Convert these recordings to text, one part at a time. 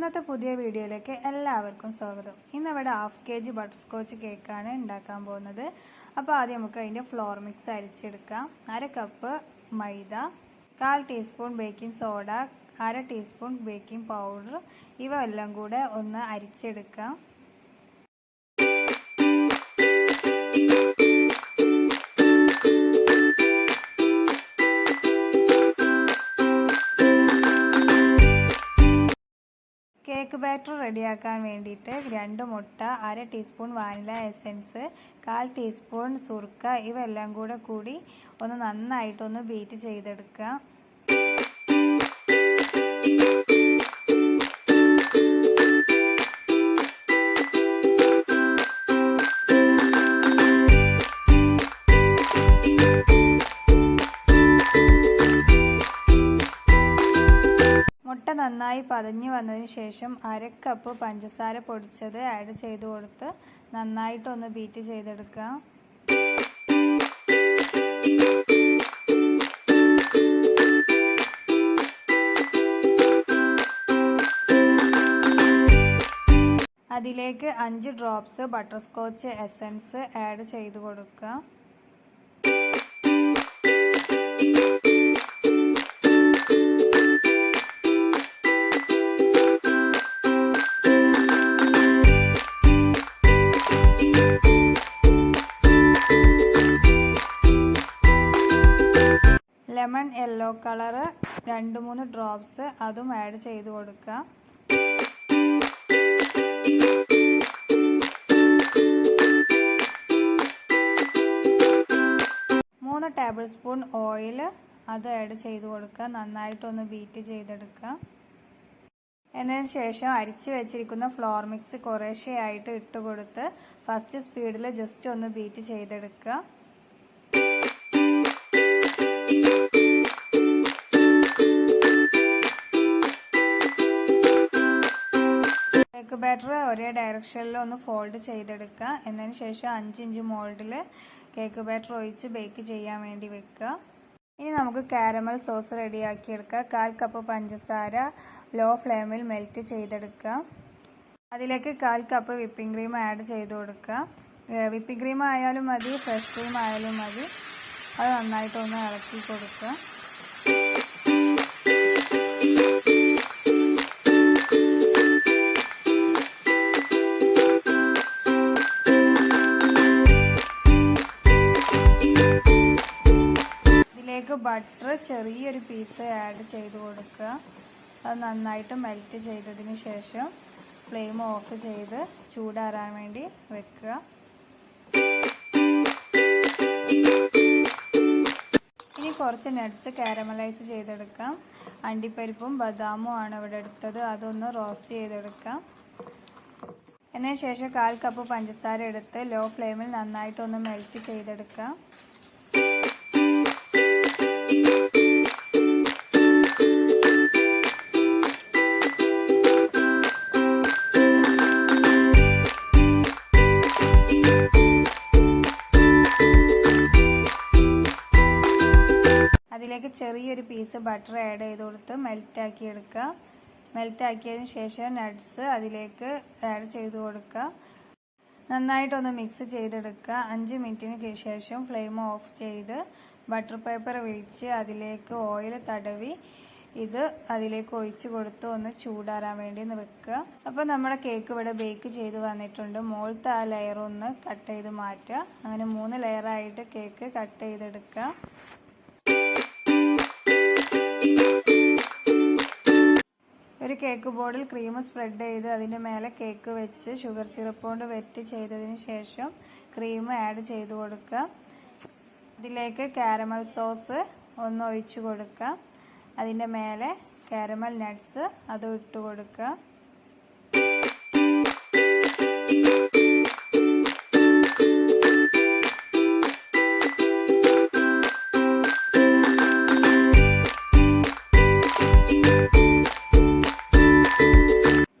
ഇന്നത്തെ പുതിയ വീഡിയോയിലേക്ക് എല്ലാവർക്കും സ്വാഗതം. ഇന്ന് ഇവിടെ 1/2 kg ബട്ടർ സ്കോച്ച് കേക്കാണ് ഉണ്ടാക്കാൻ പോകുന്നത്. അപ്പോൾ ആദ്യം നമുക്ക് അതിൻ്റെ ഫ്ലോർ മിക്സ് അരിച്ചെടുക്കാം. 1/2 കപ്പ് മൈദ, 1/4 teaspoon baking soda, 1/2 teaspoon baking powder, ഇവ എല്ലാം കൂടെ ഒന്ന് അരിച്ചെടുക്കാം. കേക്ക് ബാറ്റർ റെഡിയാക്കാൻ വേണ്ടിയിട്ട് 2 മുട്ട, 1/2 ടീസ്പൂൺ വാനില എസൻസ്, 1/4 ടീസ്പൂൺ സുർക്ക, ഇവയെല്ലാം കൂടി ഒന്ന് നന്നായിട്ടൊന്ന് ബീറ്റ് ചെയ്തെടുക്കുക. മുട്ട നന്നായി പതഞ്ഞു വന്നതിന് ശേഷം 1/2 കപ്പ് പഞ്ചസാര പൊടിച്ചത് ആഡ് ചെയ്ത് കൊടുത്ത് നന്നായിട്ടൊന്ന് ബീറ്റ് ചെയ്തെടുക്കുക. അതിലേക്ക് 5 drops butter scotch essence add ചെയ്ത് കൊടുക്കുക. ലെമൺ യെല്ലോ കളർ 2-3 ഡ്രോപ്സ് അതും ആഡ് ചെയ്ത് കൊടുക്കുക. മൂന്ന് ടേബിൾ സ്പൂൺ ഓയിൽ അത് ആഡ് ചെയ്ത് കൊടുക്കുക. നന്നായിട്ടൊന്ന് ബീറ്റ് ചെയ്തെടുക്കുക. എന്നതിന് ശേഷം അരിച്ചു വെച്ചിരിക്കുന്ന ഫ്ലോർ മിക്സ് കുറേശ്ശെയായിട്ട് ഇട്ട് കൊടുത്ത് ഫസ്റ്റ് സ്പീഡിൽ ജസ്റ്റ് ഒന്ന് ബീറ്റ് ചെയ്തെടുക്കുക. കേക്ക് ബാറ്റർ ഒരേ ഡയറക്ഷനിൽ ഒന്ന് ഫോൾഡ് ചെയ്തെടുക്കുക. എന്നതിന് ശേഷം 5 ഇഞ്ച് മോൾഡിൽ കേക്ക് ബാറ്റർ ഒഴിച്ച് ബേക്ക് ചെയ്യാൻ വേണ്ടി വെക്കുക. ഇനി നമുക്ക് കാരമൽ സോസ് റെഡിയാക്കിയെടുക്കുക. 1/4 കപ്പ് പഞ്ചസാര ലോ ഫ്ലെയിമിൽ മെൽറ്റ് ചെയ്തെടുക്കുക. അതിലേക്ക് 1/4 കപ്പ് വിപ്പിംഗ് ക്രീം ആഡ് ചെയ്ത് കൊടുക്കുക. വിപ്പിംഗ് ക്രീം ആയാലും മതി, ഫ്രഷ് ക്രീം ആയാലും മതി. അത് നന്നായിട്ടൊന്ന് ഇളക്കി കൊടുക്കുക. ബട്ടർ ചെറിയൊരു പീസ് ആഡ് ചെയ്ത് കൊടുക്കുക. അത് നന്നായിട്ട് മെൽറ്റ് ചെയ്തതിന് ശേഷം ഫ്ലെയിം ഓഫ് ചെയ്ത് ചൂടാറാൻ വേണ്ടി വെക്കുക. ഇനി കുറച്ച് നട്ട്സ് കാരമലൈസ് ചെയ്തെടുക്കാം. അണ്ടിപ്പരിപ്പും ബദാമും ആണ് ഇവിടെ എടുത്തത്. അതൊന്ന് റോസ്റ്റ് ചെയ്തെടുക്കാം. എന്നതിന് ശേഷം 1/4 കപ്പ് പഞ്ചസാര എടുത്ത് ലോ ഫ്ലെയിമിൽ നന്നായിട്ടൊന്ന് മെൽറ്റ് ചെയ്തെടുക്കാം. അതിലേക്ക് ചെറിയൊരു പീസ് ബട്ടർ ആഡ് ചെയ്ത് കൊടുത്ത് മെൽറ്റാക്കി എടുക്കുക. മെൽറ്റാക്കിയതിന് ശേഷം നട്ട്സ് അതിലേക്ക് ആഡ് ചെയ്ത് കൊടുക്കുക. നന്നായിട്ടൊന്ന് മിക്സ് ചെയ്തെടുക്കുക. 5 മിനിറ്റിന് ശേഷം ഫ്ലെയിം ഓഫ് ചെയ്ത് ബട്ടർ പേപ്പർ വിരിച്ച് അതിലേക്ക് ഓയിൽ തടവി ഇത് അതിലേക്ക് ഒഴിച്ച് കൊടുത്ത് ഒന്ന് ചൂടാറാൻ വേണ്ടി വെക്കുക. അപ്പോൾ നമ്മുടെ കേക്ക് ഇവിടെ ബേക്ക് ചെയ്ത് വന്നിട്ടുണ്ട്. മുകളിലത്തെ ആ ലെയർ ഒന്ന് കട്ട് ചെയ്ത് മാറ്റുക. അങ്ങനെ 3 ലെയറായിട്ട് കേക്ക് കട്ട് ചെയ്തെടുക്കുക. ഒരു കേക്ക് ബോർഡിൽ ക്രീം സ്പ്രെഡ് ചെയ്ത് അതിൻ്റെ മേലെ കേക്ക് വെച്ച് ഷുഗർ സിറപ്പ് കൊണ്ട് വെറ്റ് ചെയ്തതിന് ശേഷം ക്രീം ആഡ് ചെയ്ത് കൊടുക്കുക. ഇതിലേക്ക് കാരമൽ സോസ് ഒന്ന് ഒഴിച്ച് കൊടുക്കുക. അതിൻ്റെ മേലെ കാരമൽ നട്ട്സ് അതും ഇട്ട് കൊടുക്കുക.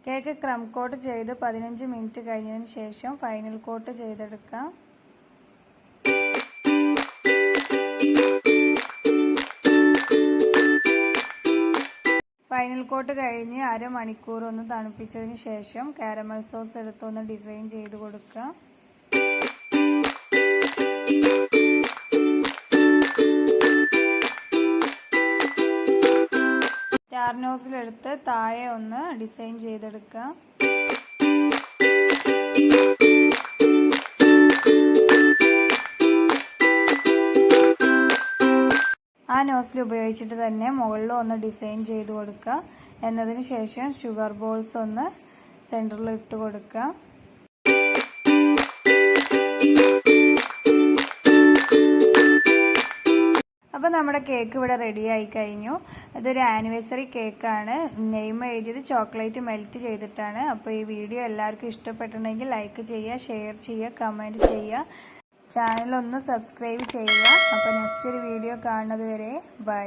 കേക്ക് ക്രം കോട്ട് ചെയ്ത് 15 മിനിറ്റ് കഴിഞ്ഞതിന് ശേഷം ഫൈനൽ കോട്ട് ചെയ്തെടുക്കാം. ഫൈനൽ കോട്ട് കഴിഞ്ഞ് അരമണിക്കൂർ ഒന്ന് തണുപ്പിച്ചതിന് ശേഷം കാരമൽ സോസ് എടുത്തൊന്ന് ഡിസൈൻ ചെയ്ത് കൊടുക്കുക. സ്റ്റാർ നോസിലെടുത്ത് താഴെ ഒന്ന് ഡിസൈൻ ചെയ്തെടുക്കുക. ആ നോസിൽ ഉപയോഗിച്ചിട്ട് തന്നെ മുകളിൽ ഒന്ന് ഡിസൈൻ ചെയ്ത് കൊടുക്കുക. എന്നതിന് ശേഷം ഷുഗർ ബോൾസ് ഒന്ന് സെൻറ്ററിൽ ഇട്ട് കൊടുക്കുക. അപ്പോൾ നമ്മുടെ കേക്ക് ഇവിടെ റെഡി ആയി കഴിഞ്ഞു. ഇതൊരു ആനിവേഴ്സറി കേക്കാണ്. നെയിം എഴുതിയത് ചോക്ലേറ്റ് മെൽറ്റ് ചെയ്തിട്ടാണ്. അപ്പോൾ ഈ വീഡിയോ എല്ലാവർക്കും ഇഷ്ടപ്പെട്ടിട്ടുണ്ടെങ്കിൽ ലൈക്ക് ചെയ്യുക, ഷെയർ ചെയ്യുക, കമൻറ്റ് ചെയ്യുക. ചാനൽ ഒന്ന് സബ്സ്ക്രൈബ് ചെയ്യുക. അപ്പോൾ നെക്സ്റ്റ് ഒരു വീഡിയോ കാണുന്നത് വരെ ബൈ.